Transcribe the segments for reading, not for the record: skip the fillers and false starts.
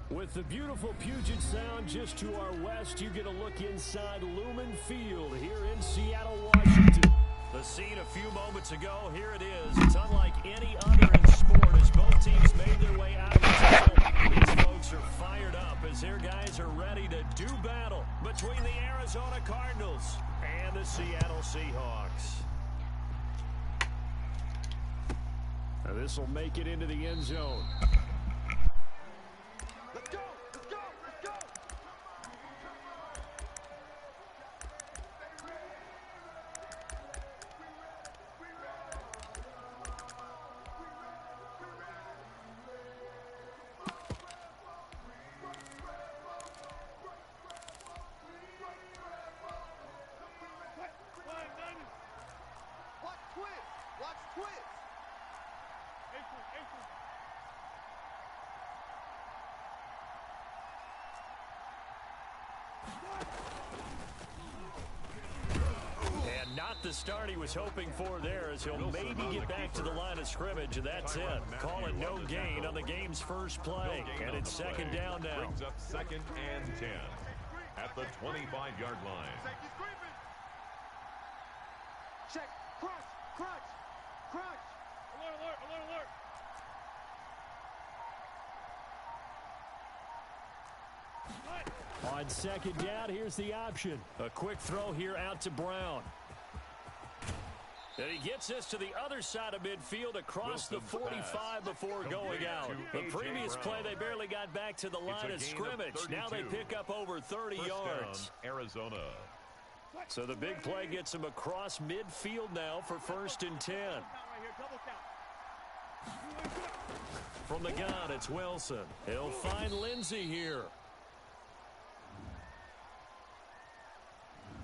With the beautiful Puget Sound just to our west, you get a look inside Lumen Field here in Seattle, Washington. The scene a few moments ago, here it is. It's unlike any other in sport as both teams made their way out of the tunnel. These folks are fired up as their guys are ready to do battle between the Arizona Cardinals and the Seattle Seahawks. Now this will make it into the end zone. Let's go! Let's go! Let's go! Watch twist! Watch twist! And not the start he was hoping for there as he'll maybe get back to the line of scrimmage, and that's it. Call it no gain on the game's first play. And it's second down now. Brings up 2nd and 10 at the 25-yard line. Check! Crunch! Crunch! Crunch! Alert! Alert! Alert! Alert! On second down, here's the option. A quick throw here out to Brown. And he gets us to the other side of midfield across the 45 before going out. The previous play, they barely got back to the line of scrimmage. Now they pick up over 30 yards. Arizona. So the big play gets him across midfield now for 1st and 10. From the gun, it's Wilson. He'll find Lindsey here.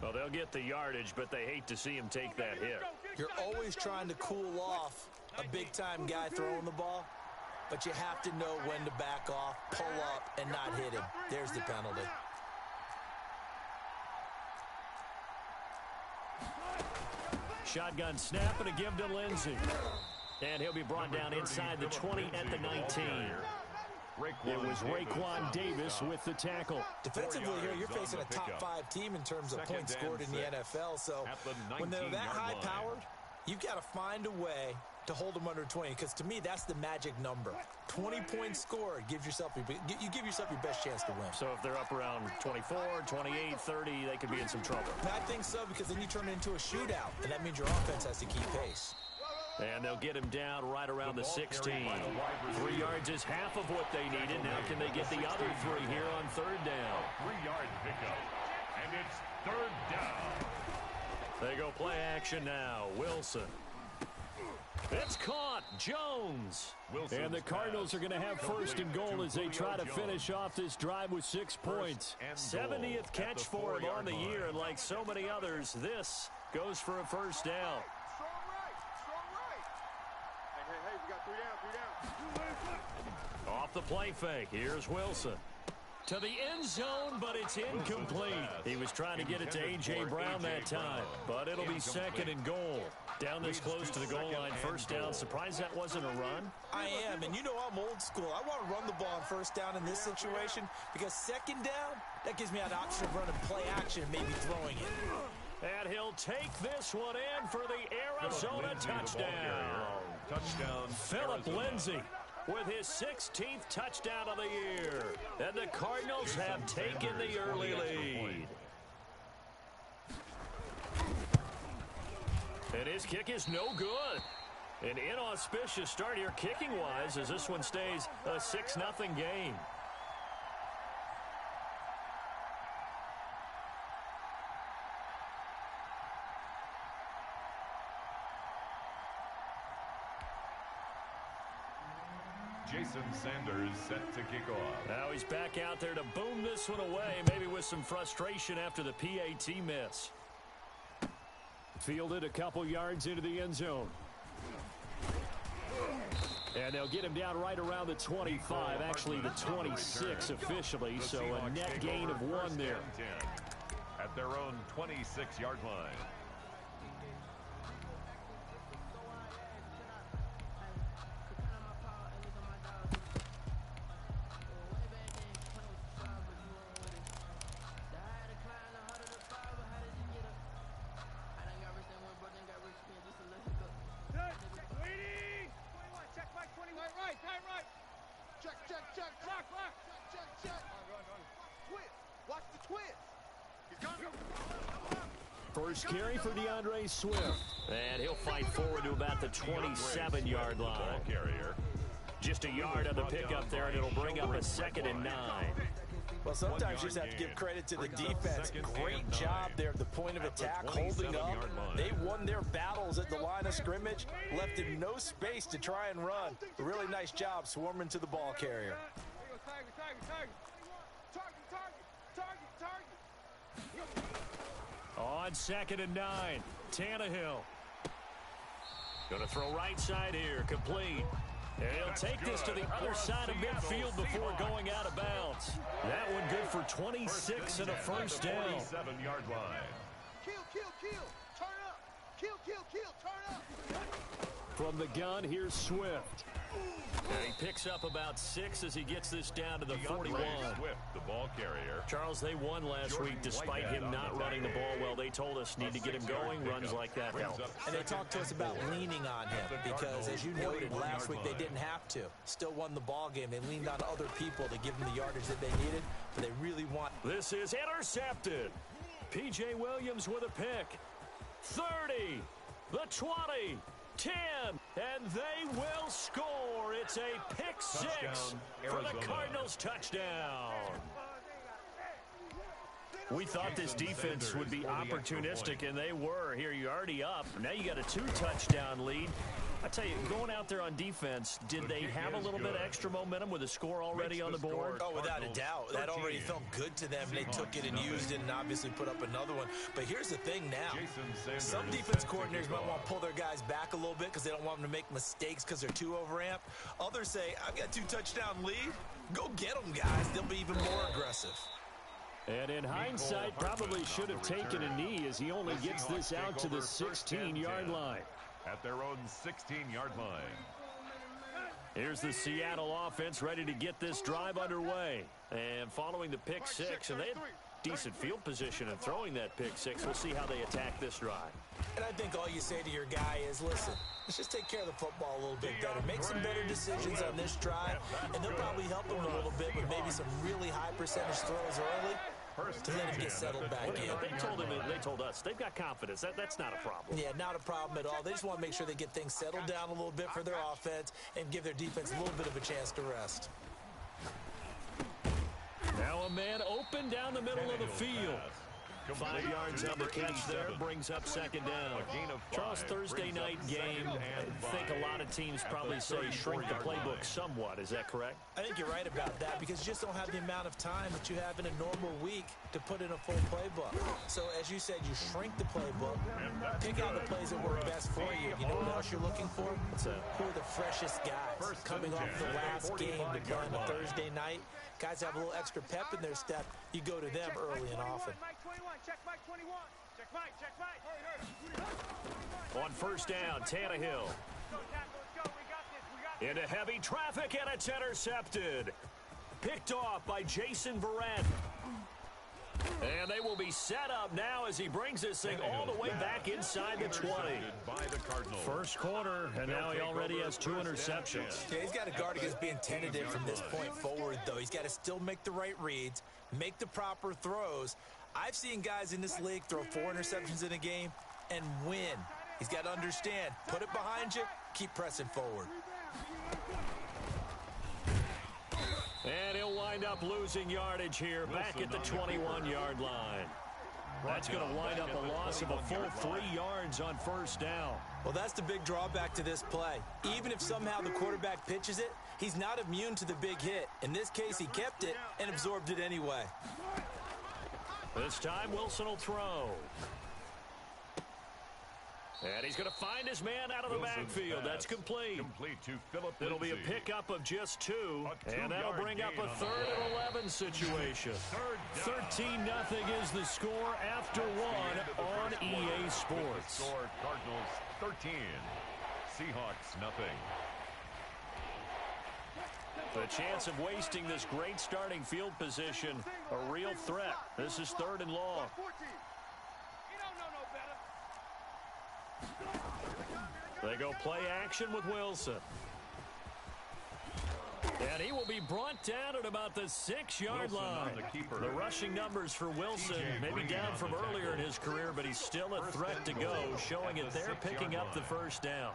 Well, they'll get the yardage, but they hate to see him take that hit. You're always trying to cool off a big-time guy throwing the ball, but you have to know when to back off, pull up, and not hit him. There's the penalty. Shotgun snap and a give to Lindsey. And he'll be brought down inside the 20 at the 19. It was Raekwon Davis with the tackle. Defensively here, you're facing a top-5 team in terms of points scored in the NFL. So when they're that high-powered, you've got to find a way to hold them under 20. Because to me, that's the magic number. 20 points scored gives yourself you give yourself your best chance to win. So if they're up around 24, 28, 30, they could be in some trouble. I think so, because then you turn it into a shootout, and that means your offense has to keep pace. And they'll get him down right around the 16. 3 yards is half of what they needed. Now can they get the other 3 here on 3rd down? 3-yard pickup. And it's 3rd down. They go play action now. Wilson. It's caught. Jones. And the Cardinals are going to have 1st and goal as they try to finish off this drive with 6 points. 70th catch for him on the year. And like so many others, this goes for a 1st down. Off the play fake, here's Wilson. To the end zone, but it's incomplete. He was trying to get it to A.J. Brown that time, but it'll be 2nd and goal. Down this close to the goal line, 1st down. Surprised that wasn't a run? I am, and you know I'm old school. I want to run the ball on 1st down in this situation because 2nd down, that gives me an option of running play action and maybe throwing it. And he'll take this one in for the Arizona touchdown. Phillip Lindsay with his 16th touchdown of the year. And the Cardinals have taken the early lead. And his kick is no good. An inauspicious start here kicking-wise as this one stays a 6-0 game. Jason Sanders set to kick off. Now he's back out there to boom this one away, maybe with some frustration after the PAT miss. Fielded a couple yards into the end zone. And they'll get him down right around the 25, actually the 26 officially, so a net gain of 1 there. At their own 26-yard line. First carry for DeAndre Swift. And he'll fight forward to about the 27-yard line. Just a yard on the pickup there, and it'll bring up a 2nd and 9. Well, sometimes you just have to give credit to the defense. Great job there at the point of attack, holding up. They won their battles at the line of scrimmage, left him no space to try and run. A really nice job swarming to the ball carrier. On 2nd and 9, Tannehill. Going to throw right side here, complete. And he'll take this to the other side of midfield before going out of bounds. That one good for 26 and a first down. 47-yard line. Kill, turn up. Kill, turn up. From the gun, here's Swift. And he picks up about 6 as he gets this down to the 41. Swift, the ball carrier. Charles, they won last week despite him not running the ball well. They told us need to get him going. Runs like that help. And they talked to us about leaning on him because, as you noted, last week they didn't have to. Still won the ball game. They leaned on other people to give them the yardage that they needed, but they really want. This is intercepted. P.J. Williams with a pick. 30, the 20. 10, and they will score. It's a pick 6 for the Cardinals touchdown. We thought this defense would be opportunistic, and they were. Here, you're already up. Now you got a 2-touchdown lead. I tell you, going out there on defense, did they have a little bit of extra momentum with a score already on the board? Oh, without a doubt. That already felt good to them. They took it and used it and obviously put up another one. But here's the thing now. Some defense coordinators might want to pull their guys back a little bit because they don't want them to make mistakes because they're too overamped. Others say, I've got 2-touchdown lead. Go get them, guys. They'll be even more aggressive. And in hindsight, probably should have taken a knee as he only gets this out to the 16-yard line. At their own 16-yard line. Here's the Seattle offense ready to get this drive underway. And following the pick 6, and they had decent field position in throwing that pick 6. We'll see how they attack this drive. And I think all you say to your guy is, listen, let's just take care of the football a little bit better. Make some better decisions on this drive, and they'll probably help him a little bit with maybe some really high percentage throws early to let him get settled back in. They told us they've got confidence. That's not a problem. Yeah, not a problem at all. They just want to make sure they get things settled down a little bit for their offense and give their defense a little bit of a chance to rest. Now a man open down the middle of the field. 5 yards on the catch there, brings up 2nd down. Charles, Thursday night game, I think a lot of teams probably say shrink the playbook somewhat. Is that correct? I think you're right about that because you just don't have the amount of time that you have in a normal week to put in a full playbook. So, as you said, you shrink the playbook, pick out the plays that work best for you. You know what else you're looking for? Who are the freshest guys coming off the last game to play on a Thursday night? Guys have a little extra pep in their step. You go to them early and often. Check Mike 21. Check Mike. On first down, Tannehill. Into heavy traffic, and it's intercepted. Picked off by Jason Verrett. And they will be set up now as he brings this thing all the way back inside the 20. First quarter, and now he already has 2 interceptions. Yeah, he's got to guard against being tentative from this point forward, though. He's got to still make the right reads, make the proper throws. I've seen guys in this league throw 4 interceptions in a game and win. He's got to understand, put it behind you, keep pressing forward. And he'll wind up losing yardage here back at the 21-yard line. That's going to wind up a loss of a full 3 yards on first down. Well, that's the big drawback to this play. Even if somehow the quarterback pitches it, he's not immune to the big hit. In this case, he kept it and absorbed it anyway. This time, Wilson will throw. And he's going to find his man out of the backfield. That's complete. It'll be a pickup of just 2, and that'll bring up a 3rd and 11 situation. 13-0 is the score after 1 on EA Sports. Cardinals 13, Seahawks nothing. The chance of wasting this great starting field position, a real threat. This is 3rd and long. They go play action with Wilson. And he will be brought down at about the 6-yard line. The rushing numbers for Wilson may be down from earlier in his career, but he's still a threat to go, showing it they're picking up the first down.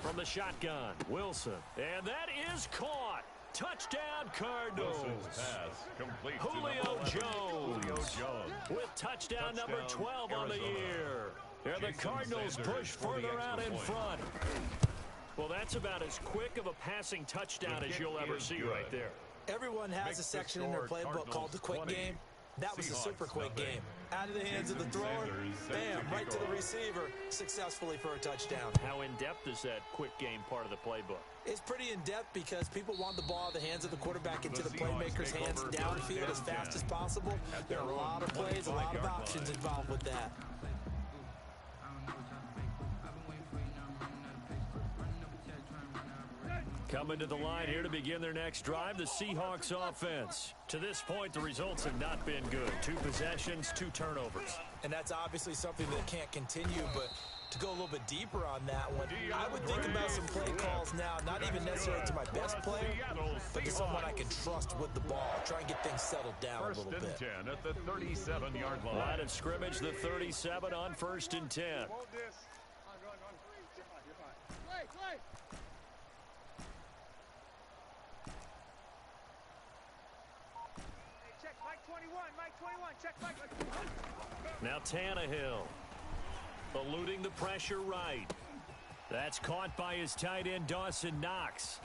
From the shotgun, Wilson. And that is caught. Touchdown, Cardinals. Julio Jones with touchdown number 12 on the year. And the Cardinals push further out in front. Well, that's about as quick of a passing touchdown as you'll ever see right there. Everyone has a section in their playbook called the quick game. That was a super quick game. Out of the hands of the thrower, bam, right to the receiver, successfully for a touchdown. How in-depth is that quick game part of the playbook? It's pretty in-depth because people want the ball out of the hands of the quarterback into the playmaker's hands downfield as fast as possible. There are a lot of plays, a lot of options involved with that. Coming to the line here to begin their next drive, the Seahawks offense. To this point, the results have not been good. 2 possessions, 2 turnovers. And that's obviously something that can't continue, but to go a little bit deeper on that one, I would think about some play calls now, not even necessarily to my best player, but to someone I can trust with the ball. Try and get things settled down a little bit. 1st and 10 at the 37-yard line. Line of scrimmage, the 37 on 1st and 10. Now Tannehill eluding the pressure right. That's caught by his tight end Dawson Knox.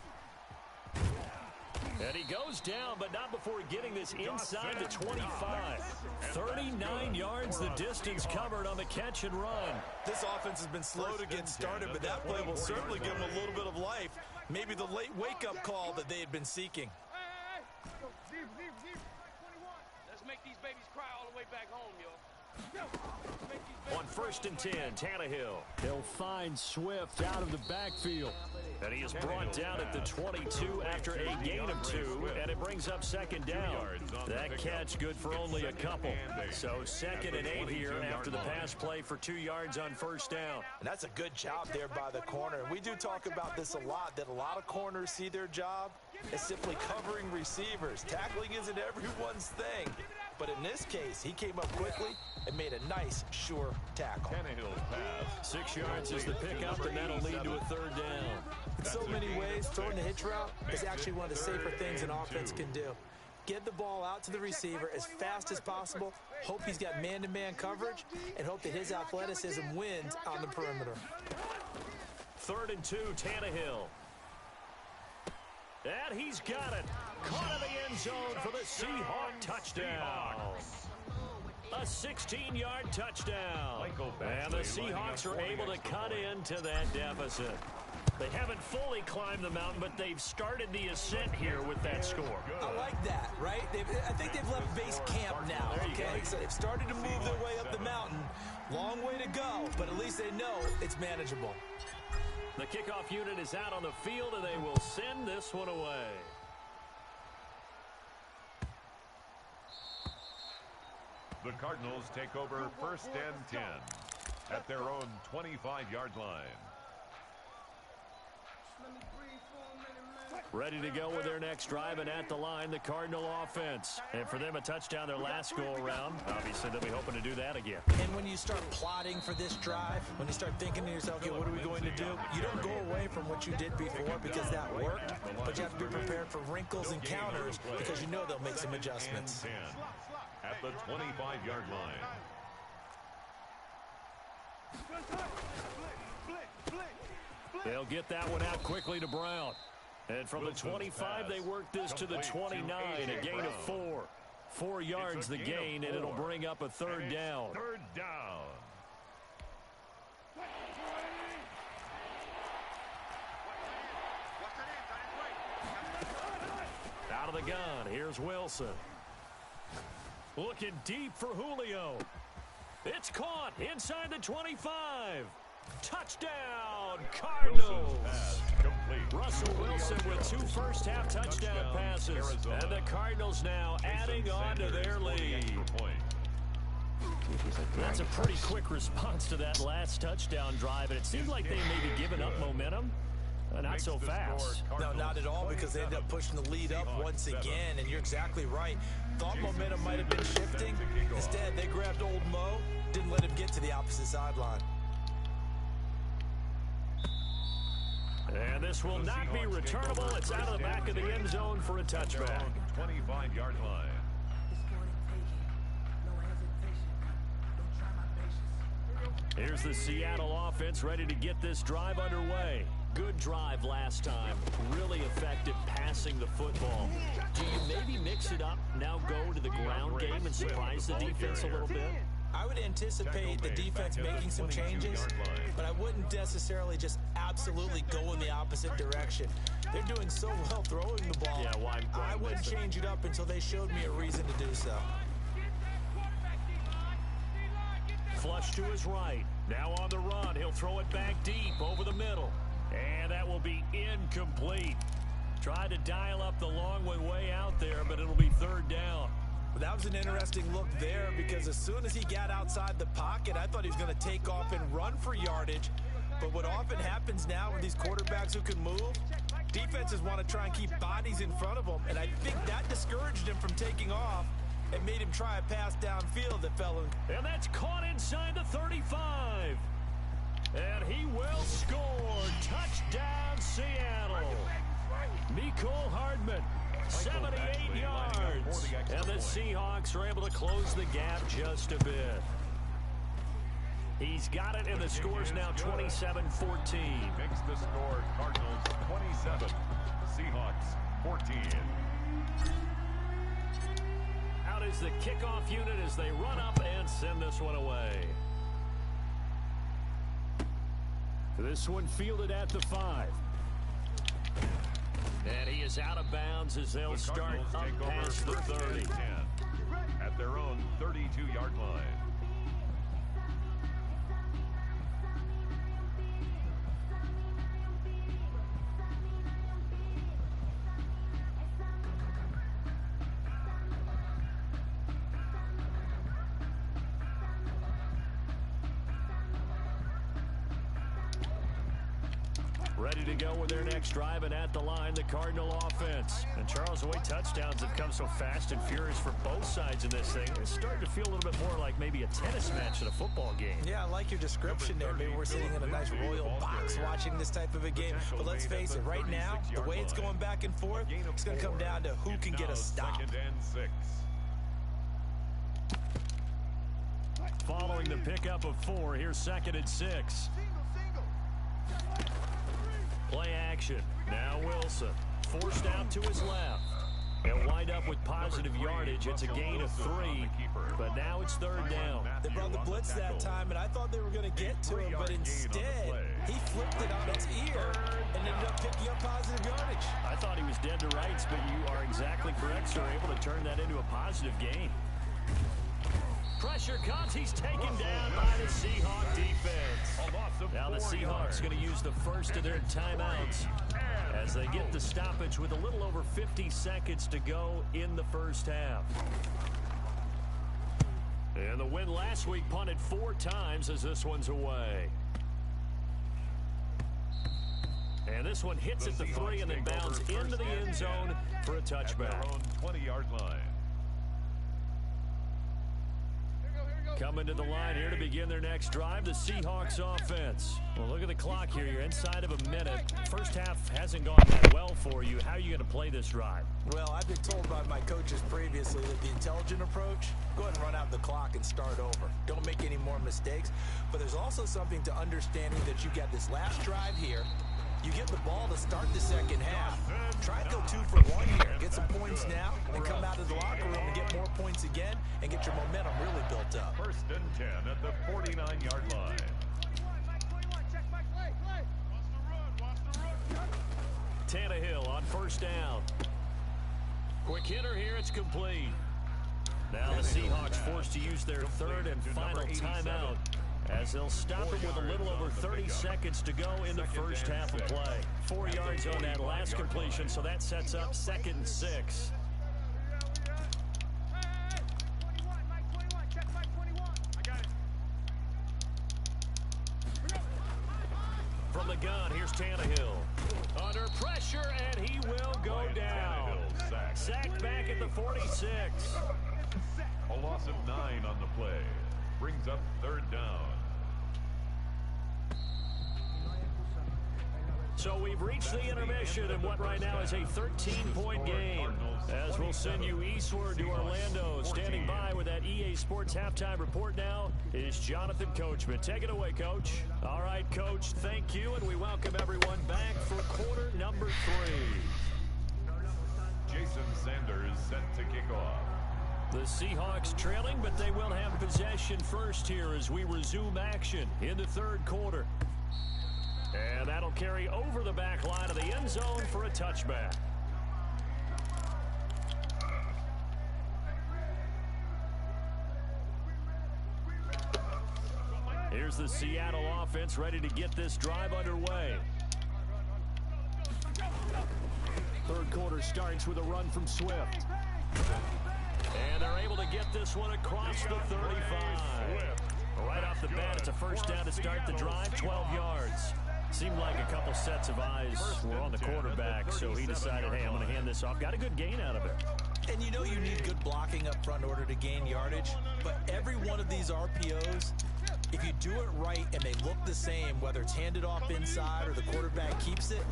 And he goes down, but not before getting this inside the 25. 39 yards the distance covered on the catch and run. This offense has been slow to get started, but that play will certainly give them a little bit of life. Maybe the late wake-up call that they had been seeking. Let's make these babies cry all the way back home, yo. On 1st and 10, Tannehill. He'll find Swift out of the backfield. And he is brought down at the 22 after a gain of 2, and it brings up 2nd down. That catch good for only a couple. So 2nd and 8 here after the pass play for 2 yards on 1st down. And that's a good job there by the corner. And we do talk about this a lot, that a lot of corners see their job as simply covering receivers. Tackling isn't everyone's thing. But in this case, he came up quickly and made a nice, sure tackle. Tannehill's pass. 6 yards is the pickup, and that'll lead to a 3rd down. In so many ways, throwing the hitch route is actually one of the safer things an offense can do. Get the ball out to the receiver as fast as possible, hope he's got man-to-man coverage, and hope that his athleticism wins on the perimeter. 3rd and 2, Tannehill. And he's got it. Caught in the end zone for the Seahawk touchdown. A 16-yard touchdown. And the Seahawks are able to cut into that deficit. They haven't fully climbed the mountain, but they've started the ascent here with that score. I like that, right? I think they've left base camp now, okay? So they've started to move their way up the mountain. Long way to go, but at least they know it's manageable. The kickoff unit is out on the field, and they will send this one away. The Cardinals take over 1st and 10 at their own 25-yard line. Ready to go with their next drive, and at the line, the Cardinal offense. And for them, a touchdown their last go-around. Obviously, they'll be hoping to do that again. And when you start plotting for this drive, when you start thinking to yourself, okay, what are we going to do? You don't go away from what you did before because that worked, but you have to be prepared for wrinkles and counters because you know they'll make some adjustments. 10 at the 25-yard line. They'll get that one out quickly to Brown. And from the 25, they work this to the 29, a gain of 4. 4 yards the gain, and it'll bring up a 3rd down. 3rd down. Out of the gun, here's Wilson. Looking deep for Julio. It's caught inside the 25. Touchdown, Cardinals. Russell Wilson with 2 first-half touchdown passes. And the Cardinals now adding on to their lead. That's a pretty quick response to that last touchdown drive, and it seems like they may be giving up momentum. Not so fast. No, not at all, because they ended up pushing the lead up once again, and you're exactly right. Thought momentum might have been shifting. Instead, they grabbed old Mo, didn't let him get to the opposite sideline. And this will not be returnable. It's out of the back of the end zone for a touchback. 25-yard line. Here's the Seattle offense ready to get this drive underway. Good drive last time. Really effective passing the football. Do you maybe mix it up, now go to the ground game and surprise the defense a little bit? I would anticipate the defense making some changes, but I wouldn't necessarily just absolutely go in the opposite direction. They're doing so well throwing the ball. Yeah, I wouldn't change it up until they showed me a reason to do so. Flush to his right. Now on the run. He'll throw it back deep over the middle. And that will be incomplete. Tried to dial up the long one way out there, but it'll be 3rd down. Well, that was an interesting look there, because as soon as he got outside the pocket, I thought he was going to take off and run for yardage. But what often happens now with these quarterbacks who can move, defenses want to try and keep bodies in front of them, and I think that discouraged him from taking off and made him try a pass downfield that fell in. And that's caught inside the 35. And he will score. Touchdown, Seattle. Mecole Hardman, 78 yards. And the Seahawks are able to close the gap just a bit. He's got it, and the score's now 27-14. Makes the score Cardinals 27, Seahawks 14. Out is the kickoff unit as they run up and send this one away. This one fielded at the 5. And he is out of bounds as they'll start up past the 30. At their own 32-yard line. Ready to go with their next drive, and at the line, the Cardinal offense. And Charles, the way touchdowns have come so fast and furious for both sides in this thing, it's starting to feel a little bit more like maybe a tennis match in a football game. Yeah, I like your description there. Maybe we're sitting in a nice royal box watching this type of a game. But let's face it, right now, the way it's going back and forth, it's going to come down to who can get a stop. 2nd and 6. Following the pickup of 4, here's 2nd and 6. Play action. Now Wilson. Forced out to his left. He'll wind up with positive yardage. It's a gain of 3, but now it's 3rd down. They brought the blitz that time, and I thought they were going to get to him, but instead, he flipped it on its ear and ended up picking up positive yardage. I thought he was dead to rights, but you are exactly correct, sir. Able to turn that into a positive gain. Pressure comes. He's taken down by the Seahawk defense. Now the Seahawks going to use the first of their timeouts as they get the stoppage with a little over 50 seconds to go in the first half. And the win last week punted 4 times as this one's away. And this one hits at the 3 and then bounds into the end zone for a touchback. At their own 20-yard line. Coming to the line here to begin their next drive, the Seahawks offense. Well, look at the clock here. You're inside of a minute. First half hasn't gone that well for you. How are you going to play this drive? Well, I've been told by my coaches previously that the intelligent approach, go ahead and run out the clock and start over. Don't make any more mistakes. But there's also something to understanding that you got this last drive here. You get the ball to start the second half. Try and go 2 for 1 here. Get some points now and come out of the locker room and get more points again and get your momentum really built up. 1st and 10 at the 49-yard line. Tannehill on 1st down. Quick hitter here. It's complete. Now the Seahawks forced to use their 3rd and final timeout as they'll stop it with a little over 30 seconds to go in the first half of play. 4 yards on that last completion, so that sets up 2nd and 6. From the gun, here's Tannehill. Under pressure, and he will go down. Sacked back at the 46. A loss of 9 on the play. Brings up 3rd down. So we've reached the intermission in what right now is a 13-point game. As we'll send you eastward to Orlando. Standing by with that EA Sports halftime report now is Jonathan Coachman. Take it away, Coach. All right, Coach, thank you, and we welcome everyone back for quarter number 3. Jason Sanders set to kick off. The Seahawks trailing, but they will have possession first here as we resume action in the 3rd quarter. And that'll carry over the back line of the end zone for a touchback. Here's the Seattle offense ready to get this drive underway. 3rd quarter starts with a run from Swift. And they're able to get this one across the 35. Right off the bat, it's a first down to start the drive, 12 yards. Seemed like a couple sets of eyes were on the quarterback, so he decided, hey, I'm going to hand this off. Got a good gain out of it. And you know you need good blocking up front in order to gain yardage, but every one of these RPOs, if you do it right and they look the same, whether it's handed off inside or the quarterback keeps it,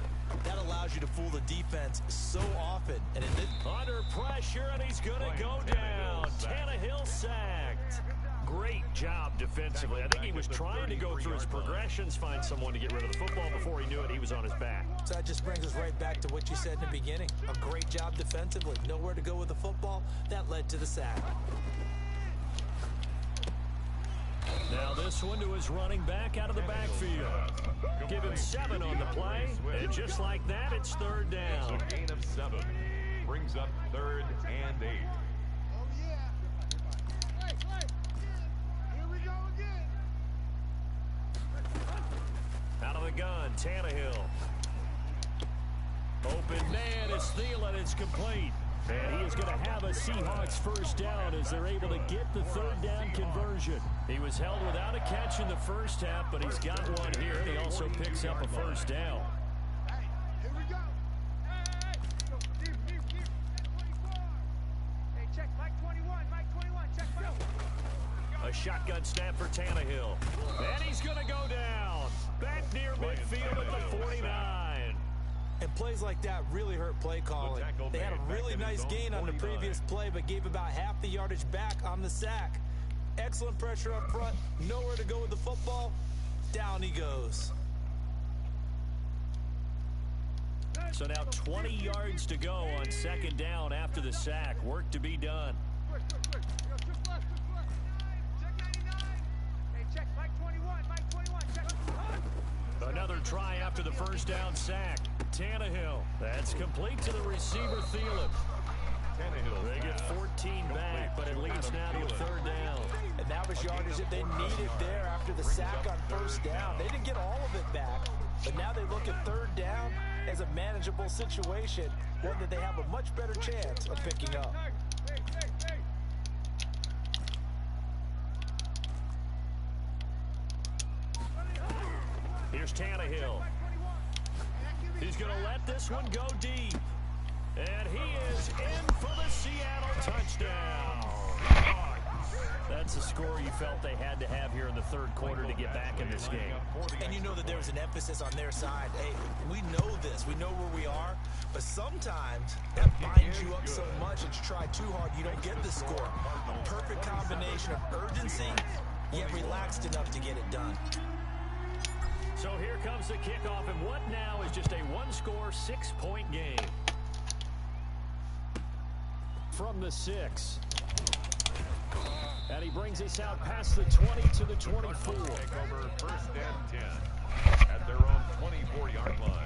that allows you to fool the defense so often. And under pressure, and he's going to go down. Tannehill sacked. Great job defensively. I think he was trying to go through his progressions, find someone to get rid of the football. Before he knew it, he was on his back. So that just brings us right back to what you said in the beginning. A great job defensively. Nowhere to go with the football. That led to the sack. Now this one to his running back out of the backfield. Give him 7 on the play, and just like that, it's 3rd down. It's a gain of 7. Brings up 3rd and 8. Out of the gun, Tannehill. Open man is Thielen. It's complete. And he is going to have a Seahawks first down as they're able to get the 3rd down conversion. He was held without a catch in the first half, but he's got one here. And he also picks up a first down. Here we go. Hey, check Mike 21. Mike 21. Check Mike. A shotgun snap for Tannehill. And he's going to go down. Back near midfield at the 49. And plays like that really hurt play calling. They had a really nice gain on the previous play, but gave about half the yardage back on the sack. Excellent pressure up front. Nowhere to go with the football. Down he goes. So now 20 yards to go on 2nd down after the sack. Work to be done. Another try after the first down sack. Tannehill. That's complete to the receiver, Thielen. They get 14 back, but it leads now to a 3rd down. And that was yardage that they needed there after the sack on first down. They didn't get all of it back, but now they look at 3rd down as a manageable situation, one that they have a much better chance of picking up. Here's Tannehill. He's going to let this one go deep. And he is in for the Seattle touchdown. That's the score you felt they had to have here in the 3rd quarter to get back in this game. And you know that there's an emphasis on their side. Hey, we know this. We know where we are. But sometimes that binds you up so much that you try too hard, you don't get the score. A perfect combination of urgency, yet relaxed enough to get it done. So here comes the kickoff, and what now is just a 1-score, 6-point game. From the 6. And he brings us out past the 20 to the 24. Take over 1st and 10 at their own 24-yard line.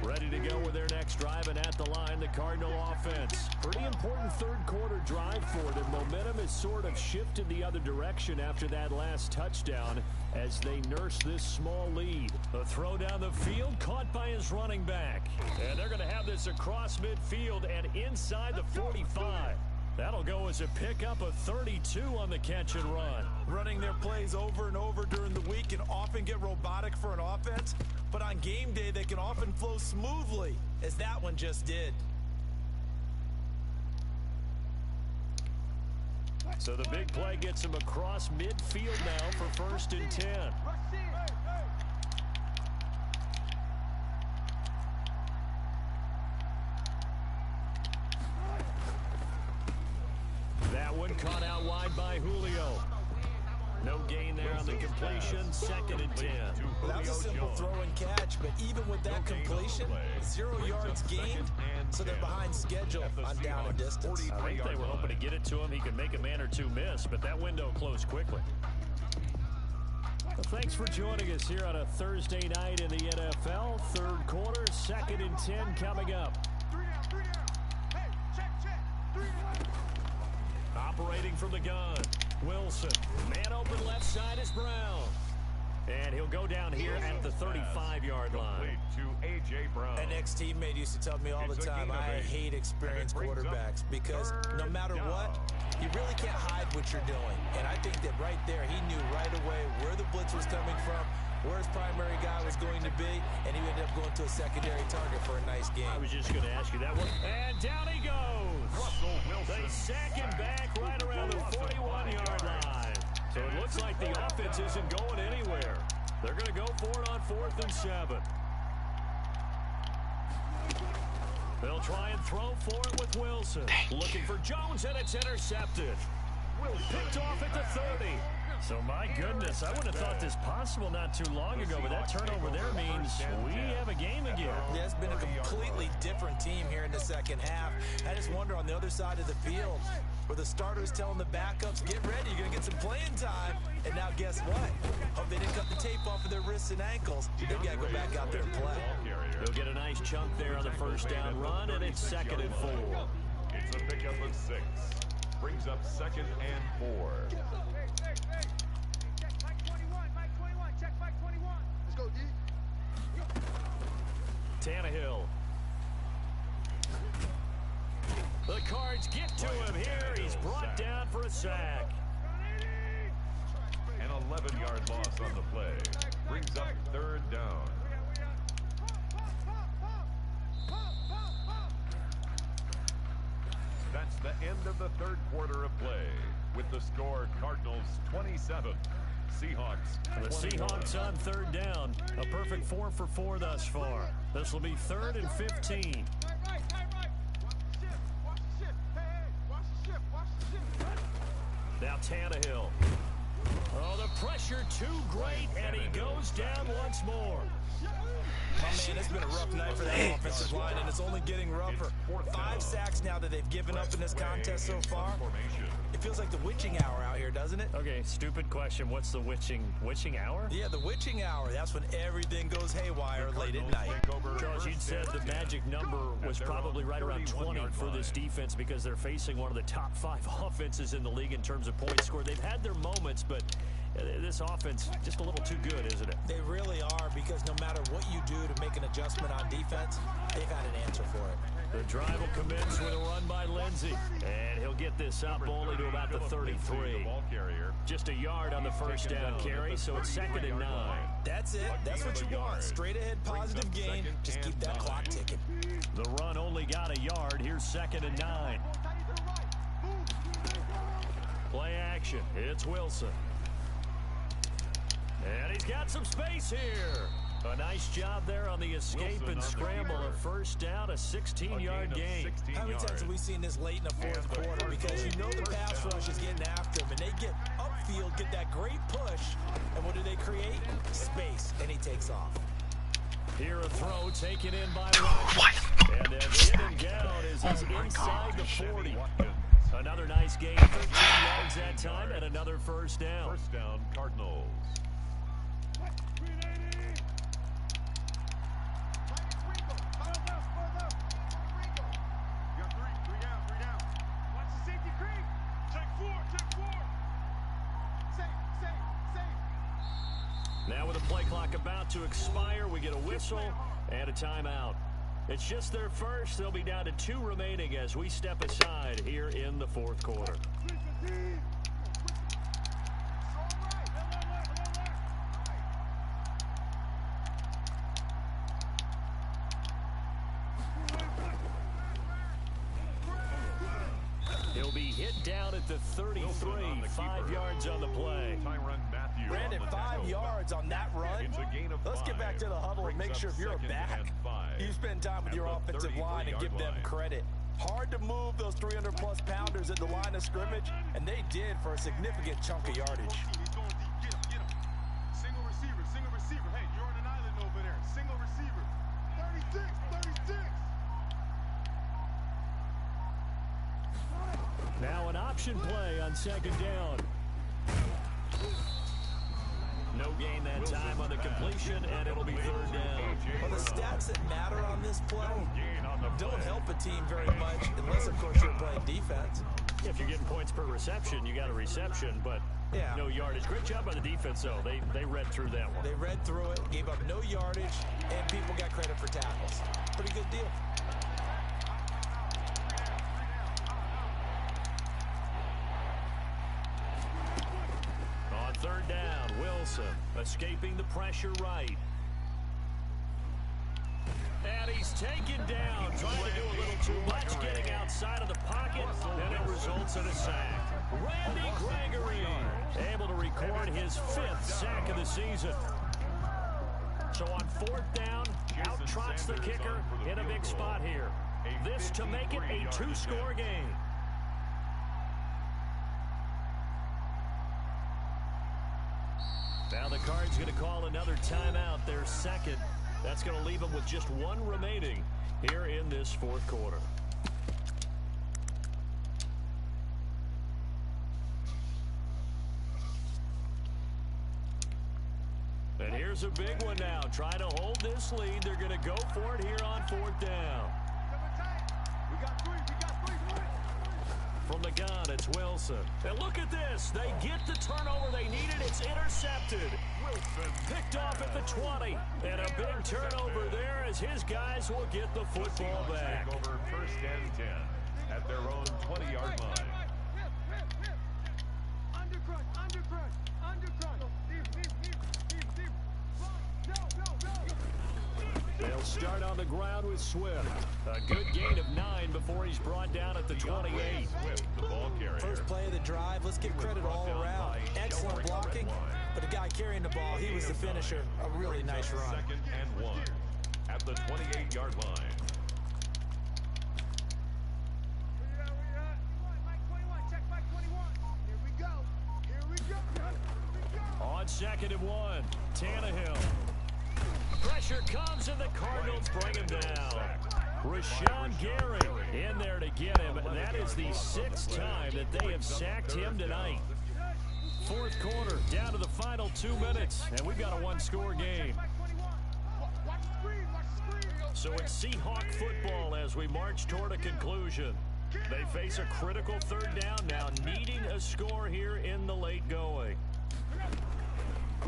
Ready to go with their next drive, and at the line, the Cardinal offense. Pretty important third-quarter drive for them. Momentum has sort of shifted the other direction after that last touchdown as they nurse this small lead. A throw down the field, caught by his running back. And they're going to have this across midfield and inside the 45. That'll go as a pickup of 32 on the catch and run. Running their plays over and over during the week can often get robotic for an offense, but on game day they can often flow smoothly, as that one just did. So the big play gets him across midfield now for 1st and 10. That one caught out wide by Julio. No gain there on the completion. 2nd and 10. That was a simple throw and catch, but even with that completion, 0 yards gained, so they're behind schedule on down and distance. I think they were hoping to get it to him. He could make a man or two miss, but that window closed quickly. Well, thanks for joining us here on a Thursday night in the NFL. 3rd quarter, 2nd and 10 coming up. Operating from the gun, Wilson. Man open left side is Brown. And he'll go down here at the 35-yard line. To A.J. Brown. An ex-teammate used to tell me all the time, I hate experienced quarterbacks because no matter what, you really can't hide what you're doing. And I think that right there, he knew right away where the blitz was coming from, where his primary guy was going to be, and he ended up going to a secondary target for a nice game. I was just going to ask you that one. And down he goes. They sack him back right around the 41-yard line. So it looks like the offense isn't going anywhere. They're going to go for it on 4th and 7. They'll try and throw for it with Wilson. Looking for Jones, and it's intercepted. Picked off at the 30. So, my goodness, I would have thought this possible not too long ago, but that turnover there means we have a game again. Yeah, it's been a completely different team here in the second half. I just wonder on the other side of the field, where the starters telling the backups, get ready, you're going to get some playing time. And now guess what? Hope they didn't cut the tape off of their wrists and ankles. They've got to go back out there and play. They'll get a nice chunk there on the first down run, and it's 2nd and 4. It's a pickup of 6. Brings up 2nd and 4. Tannehill. The Cards get to him here. He's brought down for a sack. An 11-yard loss on the play. Brings up 3rd down. That's the end of the 3rd quarter of play. With the score, Cardinals 27. Seahawks. The Seahawks on 3rd down. A perfect 4 for 4 thus far. This will be 3rd and 15. Now Tannehill. Oh, the pressure too great, and he goes down once more. Oh, man, it's been a rough night for that offensive line, and it's only getting rougher. 5 sacks now that they've given up in this contest so far. It feels like the witching hour out here, doesn't it? Okay, stupid question. What's the witching hour? Yeah, the witching hour. That's when everything goes haywire late at night. Charles, you'd said the magic number was probably right around 20 for this defense because they're facing one of the top 5 offenses in the league in terms of points scored. They've had their moments, but this offense just a little too good, isn't it? They really are, because no matter what you do to make an adjustment on defense, they've had an answer for it. The drive will commence with a run by Lindsey, and he'll get this up only to about the 33. Just a yard on the first down carry, so it's 2nd and 9. That's it. That's what you want. Straight ahead positive gain. Just keep that clock ticking. The run only got a yard. Here's 2nd and 9. Play action. It's Wilson. And he's got some space here. A nice job there on the escape and scramble. A first down, a 16-yard gain. How many times have we seen this late in the 4th quarter? Because you know the pass rush is getting after them, and they get upfield, get that great push, and what do they create? Space, and he takes off. Here a throw taken in by Rodgers. And then in and down is he's inside the 40. Another nice gain, 13 yards that time, and another first down. First down, Cardinals. Now with the play clock about to expire, we get a whistle and a timeout. It's just their first. They'll be down to 2 remaining as we step aside here in the fourth quarter. He'll be hit down at the 33, 5 yards on the play. Brandon, 5 yards on that run. Let's get back to the huddle and make sure if you're a back, you spend time with your offensive line and give them credit. Hard to move those 300-plus pounders at the line of scrimmage, and they did for a significant chunk of yardage. Single receiver. Hey, you're on an island over there. Single receiver. 36. Now an option play on second down. No gain that time on the completion, and it'll be third down. Well, the stats that matter on this play don't help a team very much unless, of course, you're playing defense. If you're getting points per reception, you got a reception, but no yardage. Great job by the defense, though. They read through that one. They read through it, gave up no yardage, and people got credit for tackles. Pretty good deal. On third down, Wilson escaping the pressure right. And he's taken down, trying to do a little too much, getting outside of the pocket, and it results in a sack. Randy Gregory able to record his 5th sack of the season. So on fourth down, out trots the kicker in a big spot here. This to make it a 2-score game. Now the Cards going to call another timeout, their second. That's going to leave them with just 1 remaining here in this fourth quarter. And here's a big one now. Trying to hold this lead. They're going to go for it here on fourth down. We got three. From the gun, it's Wilson. And look at this. They get the turnover they needed. It's intercepted. Wilson picked off at the 20. And a big turnover there as his guys will get the football back. Over first and 10 at their own 20-yard line. They'll start on the ground with Swift. A good gain of 9 before he's brought down at the 28. Swift, the ball carrier. First play of the drive. Let's give credit all around. Excellent blocking, but the guy carrying the ball, he was the finisher. A really nice run. Second and 1 at the 28-yard line. On second and 1, Tannehill. Pressure comes and the Cardinals bring him down. Rashawn Gary in there to get him, and that is the 6th time that they have sacked him tonight. Fourth quarter, down to the final 2 minutes, and we've got a 1-score game. So it's Seahawk football as we march toward a conclusion. They face a critical third down now, needing a score here in the late going.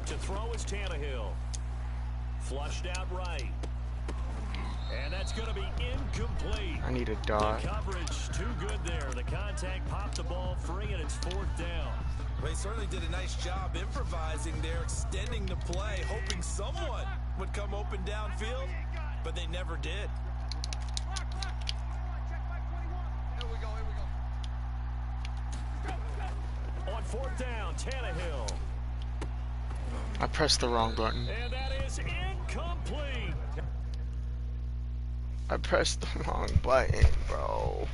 To throw is Tannehill. Flushed out right. And that's going to be incomplete. I need a dot. The coverage too good there. The contact popped the ball free, and it's fourth down. Well, he certainly did a nice job improvising there, extending the play, hoping someone would come open downfield, but they never did. On fourth down, Tannehill. I pressed the wrong button. And that is incomplete. I pressed the wrong button, bro.